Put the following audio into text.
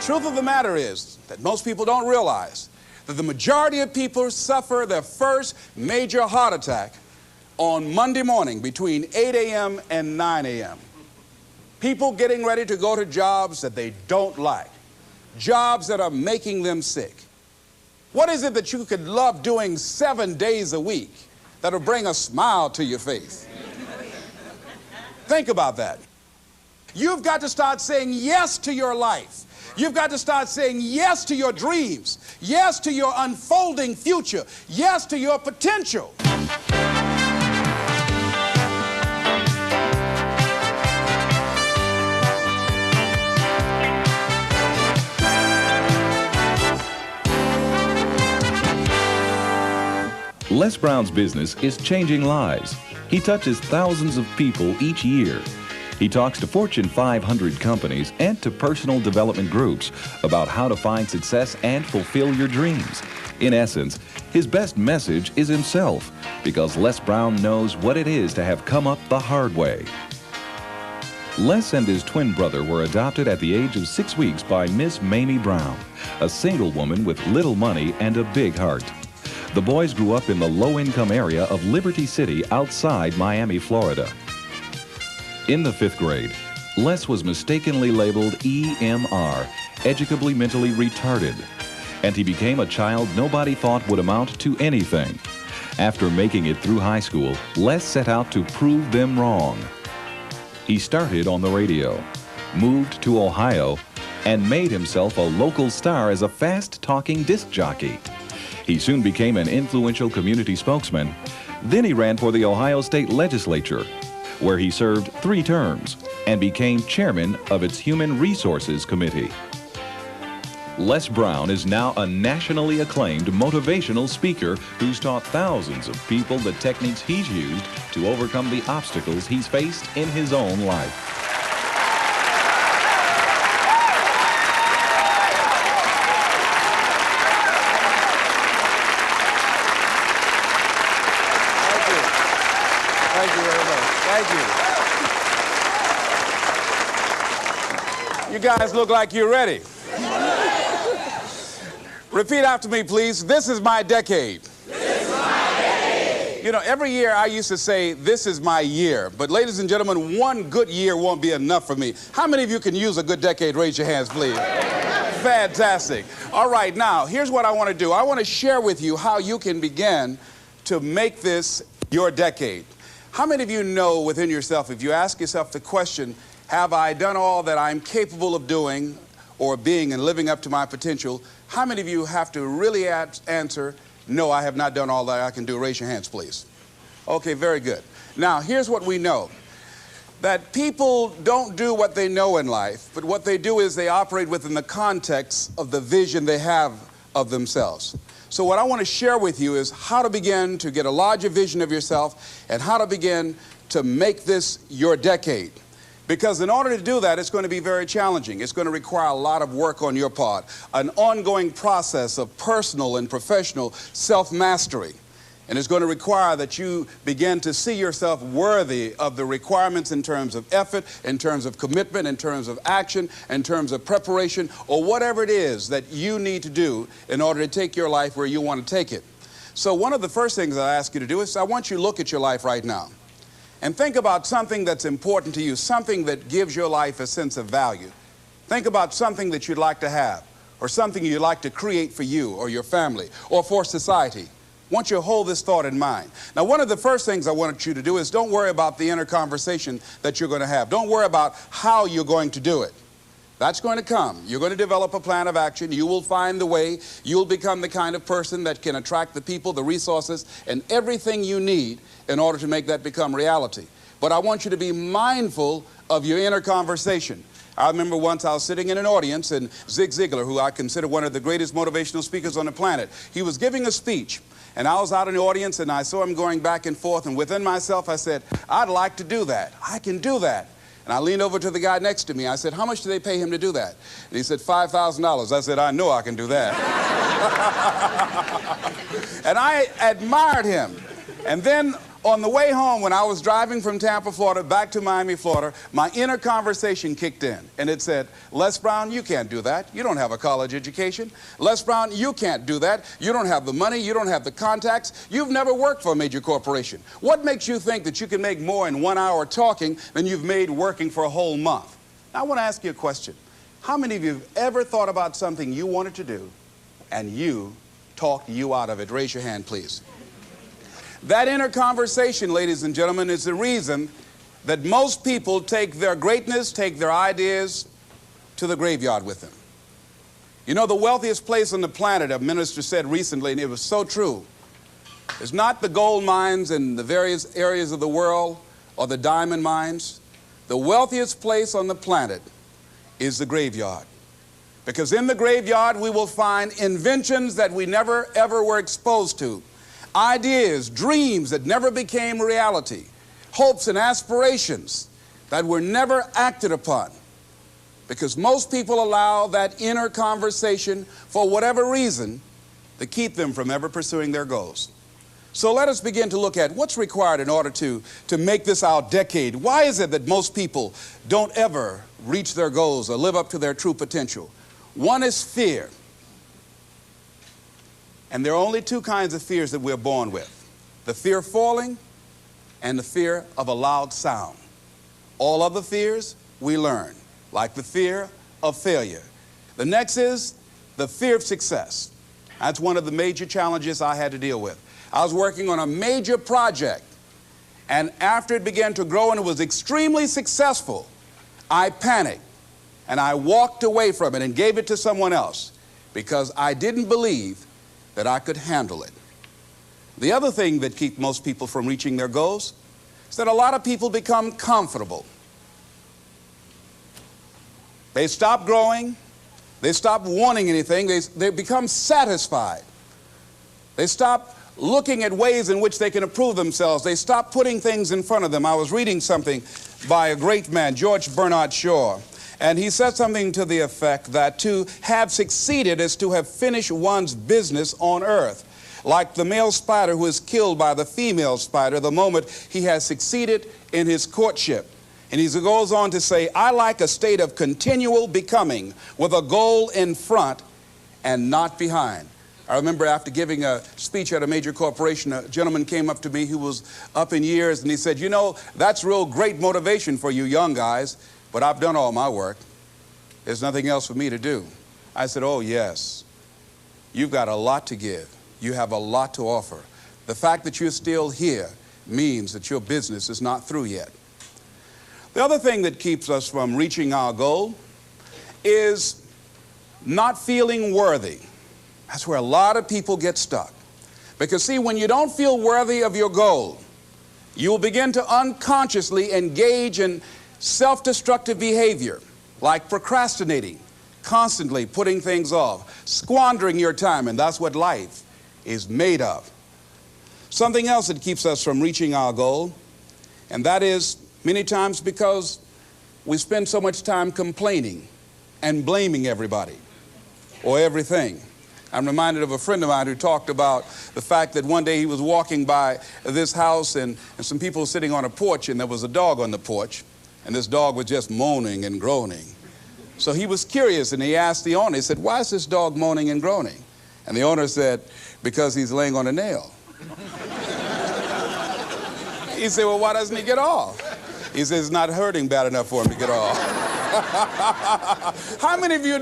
truth of the matter is that most people don't realize that the majority of people suffer their first major heart attack on Monday morning between 8 a.m. and 9 a.m. People getting ready to go to jobs that they don't like, jobs that are making them sick. What is it that you could love doing 7 days a week that'll bring a smile to your face? Think about that. You've got to start saying yes to your life. You've got to start saying yes to your dreams, yes to your unfolding future, yes to your potential. Les Brown's business is changing lives. He touches thousands of people each year. He talks to Fortune 500 companies and to personal development groups about how to find success and fulfill your dreams. In essence, his best message is himself, because Les Brown knows what it is to have come up the hard way. Les and his twin brother were adopted at the age of 6 weeks by Miss Mamie Brown, a single woman with little money and a big heart. The boys grew up in the low-income area of Liberty City outside Miami, Florida. In the 5th grade, Les was mistakenly labeled EMR, educably mentally retarded, and he became a child nobody thought would amount to anything. After making it through high school, Les set out to prove them wrong. He started on the radio, moved to Ohio, and made himself a local star as a fast-talking disc jockey. He soon became an influential community spokesman. Then he ran for the Ohio State Legislature, where he served 3 terms and became chairman of its Human Resources Committee. Les Brown is now a nationally acclaimed motivational speaker who's taught thousands of people the techniques he's used to overcome the obstacles he's faced in his own life. Thank you very much. Thank you. You guys look like you're ready. Repeat after me, please. This is my decade. This is my decade. You know, every year I used to say, this is my year. But ladies and gentlemen, one good year won't be enough for me. How many of you can use a good decade? Raise your hands, please. Fantastic. All right, now, here's what I want to do. I want to share with you how you can begin to make this your decade. How many of you know within yourself, if you ask yourself the question, have I done all that I'm capable of doing or being and living up to my potential? How many of you have to really answer, no, I have not done all that I can do? Raise your hands, please. Okay, very good. Now, here's what we know. That people don't do what they know in life, but what they do is they operate within the context of the vision they have of themselves. So what I want to share with you is how to begin to get a larger vision of yourself and how to begin to make this your decade. Because in order to do that, it's going to be very challenging. It's going to require a lot of work on your part, an ongoing process of personal and professional self-mastery. And it's going to require that you begin to see yourself worthy of the requirements in terms of effort, in terms of commitment, in terms of action, in terms of preparation, or whatever it is that you need to do in order to take your life where you want to take it. So one of the first things I ask you to do is I want you to look at your life right now and think about something that's important to you, something that gives your life a sense of value. Think about something that you'd like to have, or something you'd like to create for you or your family or for society. I want you to hold this thought in mind. Now, one of the first things I want you to do is don't worry about the inner conversation that you're going to have. Don't worry about how you're going to do it. That's going to come. You're going to develop a plan of action. You will find the way. You'll become the kind of person that can attract the people, the resources, and everything you need in order to make that become reality. But I want you to be mindful of your inner conversation. I remember once I was sitting in an audience, and Zig Ziglar, who I consider one of the greatest motivational speakers on the planet, he was giving a speech. And I was out in the audience, and I saw him going back and forth, and within myself I said, I'd like to do that. I can do that. And I leaned over to the guy next to me. I said, how much do they pay him to do that? And he said, $5,000. I said, I know I can do that. And I admired him. And then On the way home, when I was driving from Tampa, Florida, back to Miami, Florida, my inner conversation kicked in, and it said, Les Brown, you can't do that. You don't have a college education. Les Brown, you can't do that. You don't have the money. You don't have the contacts. You've never worked for a major corporation. What makes you think that you can make more in 1 hour talking than you've made working for a whole month? Now, I want to ask you a question. How many of you have ever thought about something you wanted to do and you talked you out of it? Raise your hand, please. That inner conversation, ladies and gentlemen, is the reason that most people take their greatness, take their ideas to the graveyard with them. You know, the wealthiest place on the planet, a minister said recently, and it was so true, is not the gold mines in the various areas of the world or the diamond mines. The wealthiest place on the planet is the graveyard. Because in the graveyard, we will find inventions that we never, ever were exposed to. Ideas, dreams that never became reality, hopes and aspirations that were never acted upon, because most people allow that inner conversation, for whatever reason, to keep them from ever pursuing their goals. So let us begin to look at what's required in order to make this our decade. Why is it that most people don't ever reach their goals or live up to their true potential? One is fear. And there are only two kinds of fears that we're born with: the fear of falling and the fear of a loud sound. All other fears we learn, like the fear of failure. The next is the fear of success. That's one of the major challenges I had to deal with. I was working on a major project, and after it began to grow and it was extremely successful, I panicked and I walked away from it and gave it to someone else because I didn't believe that I could handle it. The other thing that keeps most people from reaching their goals is that a lot of people become comfortable. They stop growing. They stop wanting anything. They become satisfied. They stop looking at ways in which they can improve themselves. They stop putting things in front of them. I was reading something by a great man, George Bernard Shaw, and he said something to the effect that to have succeeded is to have finished one's business on earth. Like the male spider who is killed by the female spider the moment he has succeeded in his courtship. And he goes on to say, I like a state of continual becoming with a goal in front and not behind. I remember after giving a speech at a major corporation, a gentleman came up to me who was up in years, and he said, you know, that's real great motivation for you young guys, but I've done all my work. There's nothing else for me to do. I said, oh, yes. You've got a lot to give. You have a lot to offer. The fact that you're still here means that your business is not through yet. The other thing that keeps us from reaching our goal is not feeling worthy. That's where a lot of people get stuck. Because see, when you don't feel worthy of your goal, you will begin to unconsciously engage in self-destructive behavior, like procrastinating, constantly putting things off, squandering your time, and that's what life is made of. Something else that keeps us from reaching our goal, and that is many times because we spend so much time complaining and blaming everybody or everything. I'm reminded of a friend of mine who talked about the fact that one day he was walking by this house and some people were sitting on a porch, and there was a dog on the porch, and this dog was just moaning and groaning. So he was curious, and he asked the owner, he said, why is this dog moaning and groaning? And the owner said, because he's laying on a nail. He said, well, why doesn't he get off? He says, it's not hurting bad enough for him to get off. How many of you know